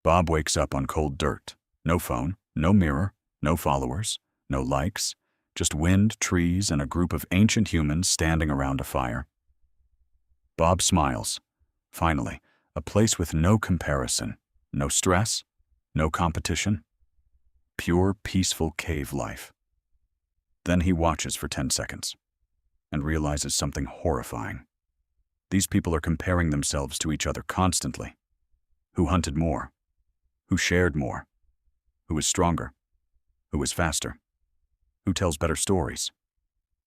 Bob wakes up on cold dirt. No phone, no mirror, no followers, no likes, just wind, trees, and a group of ancient humans standing around a fire. Bob smiles. Finally, a place with no comparison, no stress, no competition. Pure, peaceful cave life. Then he watches for 10 seconds and realizes something horrifying. These people are comparing themselves to each other constantly. Who hunted more? Who shared more? Who is stronger? Who is faster? Who tells better stories?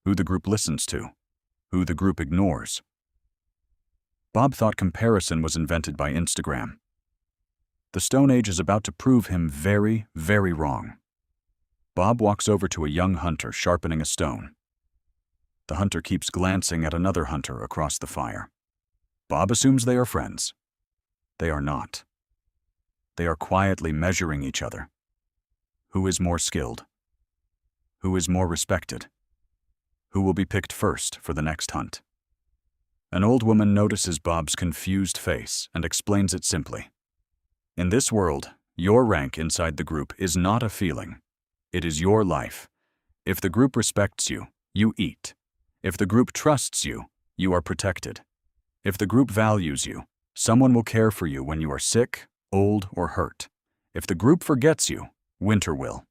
Who the group listens to? Who the group ignores? Bob thought comparison was invented by Instagram. The Stone Age is about to prove him very, very wrong. Bob walks over to a young hunter sharpening a stone. The hunter keeps glancing at another hunter across the fire. Bob assumes they are friends. They are not. They are quietly measuring each other. Who is more skilled? Who is more respected? Who will be picked first for the next hunt? An old woman notices Bob's confused face and explains it simply. In this world, your rank inside the group is not a feeling. It is your life. If the group respects you, you eat. If the group trusts you, you are protected. If the group values you, someone will care for you when you are sick, old, or hurt. If the group forgets you, winter will.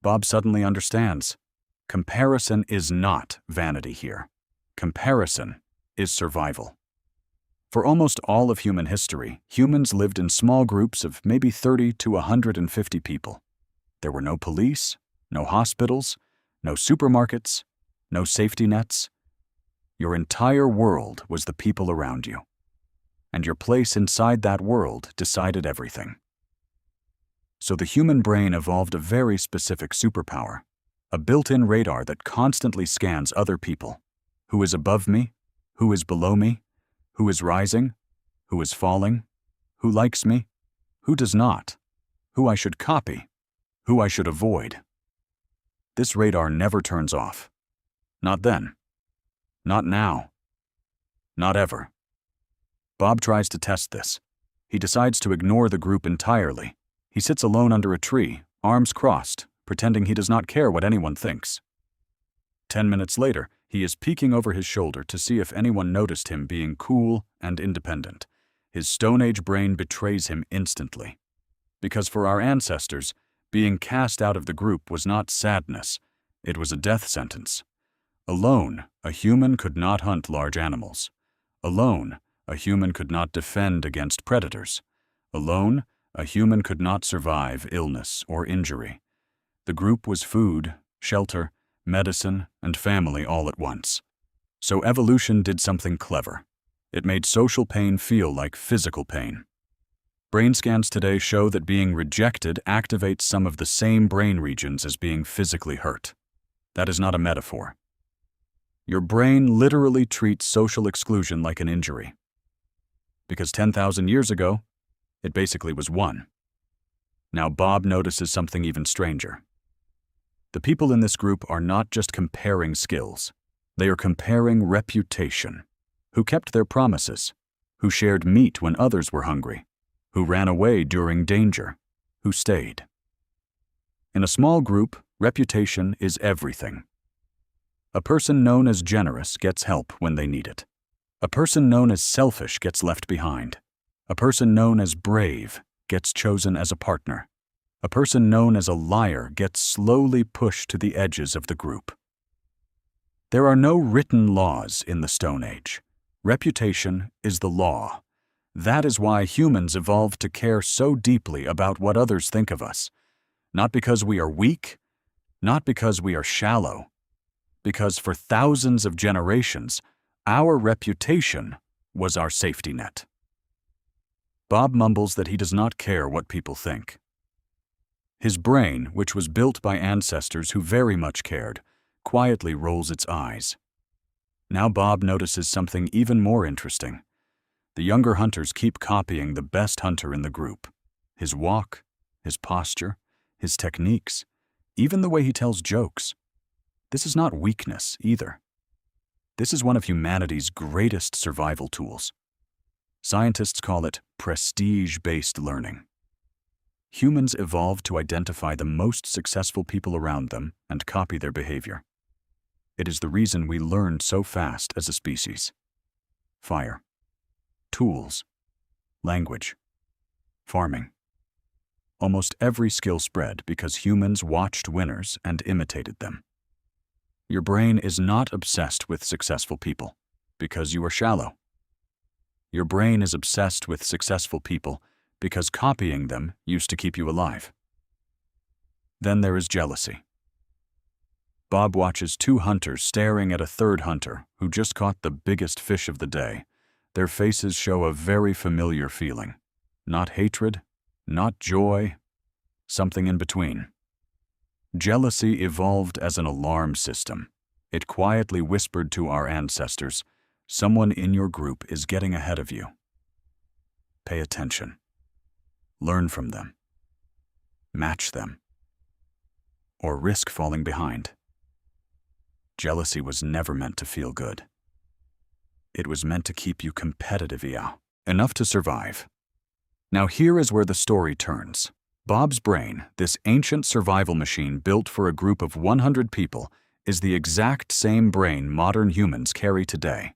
Bob suddenly understands. Comparison is not vanity here. Comparison is survival. For almost all of human history, humans lived in small groups of maybe 30 to 150 people. There were no police, no hospitals, no supermarkets, no safety nets. Your entire world was the people around you. And your place inside that world decided everything. So the human brain evolved a very specific superpower, a built-in radar that constantly scans other people. Who is above me? Who is below me? Who is rising? Who is falling? Who likes me? Who does not? Who I should copy? Who I should avoid? This radar never turns off. Not then. Not now. Not ever. Bob tries to test this. He decides to ignore the group entirely. He sits alone under a tree, arms crossed, pretending he does not care what anyone thinks. 10 minutes later, he is peeking over his shoulder to see if anyone noticed him being cool and independent. His Stone Age brain betrays him instantly. Because for our ancestors, being cast out of the group was not sadness, it was a death sentence. Alone, a human could not hunt large animals. Alone, a human could not defend against predators. Alone, a human could not survive illness or injury. The group was food, shelter, medicine, and family all at once. So evolution did something clever. It made social pain feel like physical pain. Brain scans today show that being rejected activates some of the same brain regions as being physically hurt. That is not a metaphor. Your brain literally treats social exclusion like an injury. Because 10,000 years ago, it basically was one. Now Bob notices something even stranger. The people in this group are not just comparing skills. They are comparing reputation. Who kept their promises? Who shared meat when others were hungry? Who ran away during danger? Who stayed? In a small group, reputation is everything. A person known as generous gets help when they need it. A person known as selfish gets left behind. A person known as brave gets chosen as a partner. A person known as a liar gets slowly pushed to the edges of the group. There are no written laws in the Stone Age. Reputation is the law. That is why humans evolved to care so deeply about what others think of us. Not because we are weak, not because we are shallow, because for thousands of generations, our reputation was our safety net. Bob mumbles that he does not care what people think. His brain, which was built by ancestors who very much cared, quietly rolls its eyes. Now Bob notices something even more interesting. The younger hunters keep copying the best hunter in the group. His walk, his posture, his techniques, even the way he tells jokes. This is not weakness either. This is one of humanity's greatest survival tools. Scientists call it prestige-based learning. Humans evolved to identify the most successful people around them and copy their behavior. It is the reason we learned so fast as a species. Fire, tools, language, farming. Almost every skill spread because humans watched winners and imitated them. Your brain is not obsessed with successful people because you are shallow. Your brain is obsessed with successful people because copying them used to keep you alive. Then there is jealousy. Bob watches two hunters staring at a third hunter who just caught the biggest fish of the day. Their faces show a very familiar feeling. Not hatred, not joy, something in between. Jealousy evolved as an alarm system. It quietly whispered to our ancestors, "Someone in your group is getting ahead of you. Pay attention. Learn from them. Match them. Or risk falling behind." Jealousy was never meant to feel good. It was meant to keep you competitive, enough to survive. Now here is where the story turns. Bob's brain, this ancient survival machine built for a group of 100 people, is the exact same brain modern humans carry today.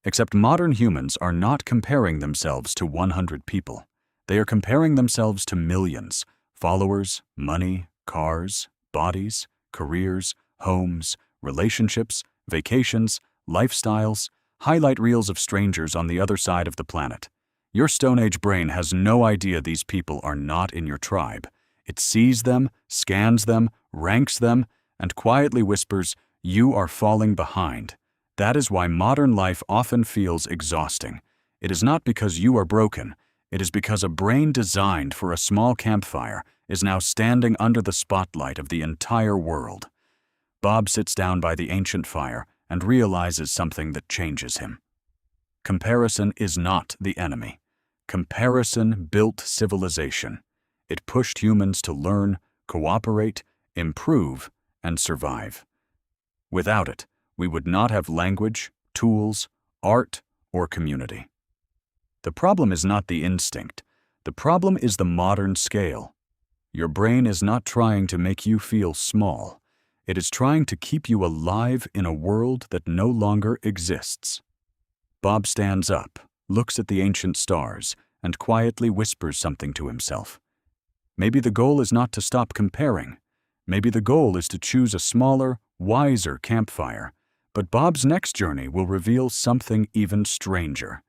Except modern humans are not comparing themselves to 100 people. They are comparing themselves to millions: followers, money, cars, bodies, careers, homes, relationships, vacations, lifestyles, highlight reels of strangers on the other side of the planet. Your Stone Age brain has no idea these people are not in your tribe. It sees them, scans them, ranks them, and quietly whispers, "You are falling behind." That is why modern life often feels exhausting. It is not because you are broken. It is because a brain designed for a small campfire is now standing under the spotlight of the entire world. Bob sits down by the ancient fire and realizes something that changes him. Comparison is not the enemy. Comparison built civilization. It pushed humans to learn, cooperate, improve, and survive. Without it, we would not have language, tools, art, or community. The problem is not the instinct. The problem is the modern scale. Your brain is not trying to make you feel small. It is trying to keep you alive in a world that no longer exists. Bob stands up, looks at the ancient stars, and quietly whispers something to himself. Maybe the goal is not to stop comparing. Maybe the goal is to choose a smaller, wiser campfire. But Bob's next journey will reveal something even stranger.